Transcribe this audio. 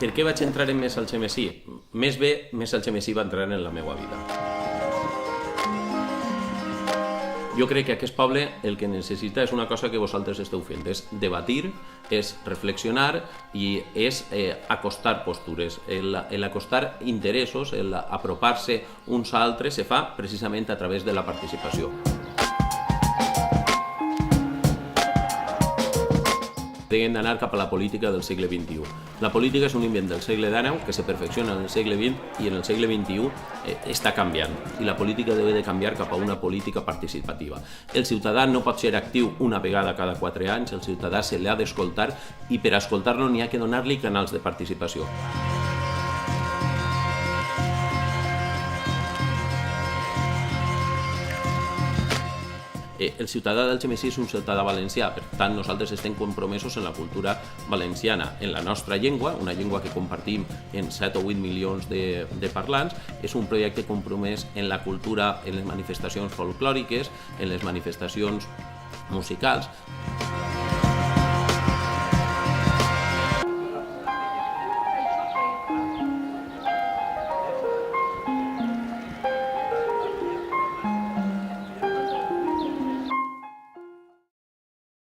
Per què vaig entrar en Més Algemesí? Més bé, Més Algemesí va entrar en la meva vida. Jo crec que aquest poble el que necessita és una cosa que vosaltres esteu fent, és debatir, és reflexionar i és acostar postures. L'acostar interessos, l'apropar-se uns a altres se fa precisament a través de la participació. Hem d'anar cap a la política del segle XXI. La política és un invent del segle XIX que se perfecciona en el segle XX i en el segle XXI està canviant. I la política deu de canviar cap a una política participativa. El ciutadà no pot ser actiu una vegada cada 4 anys, el ciutadà se l'ha d'escoltar i per escoltar-lo n'hi ha que donar-li canals de participació. El ciutadà d'Algemesí és un ciutadà valencià, per tant nosaltres estem compromesos en la cultura valenciana, en la nostra llengua, una llengua que compartim en 7 o 8 milions de parlants. És un projecte compromès en la cultura, en les manifestacions folclòriques, en les manifestacions musicals.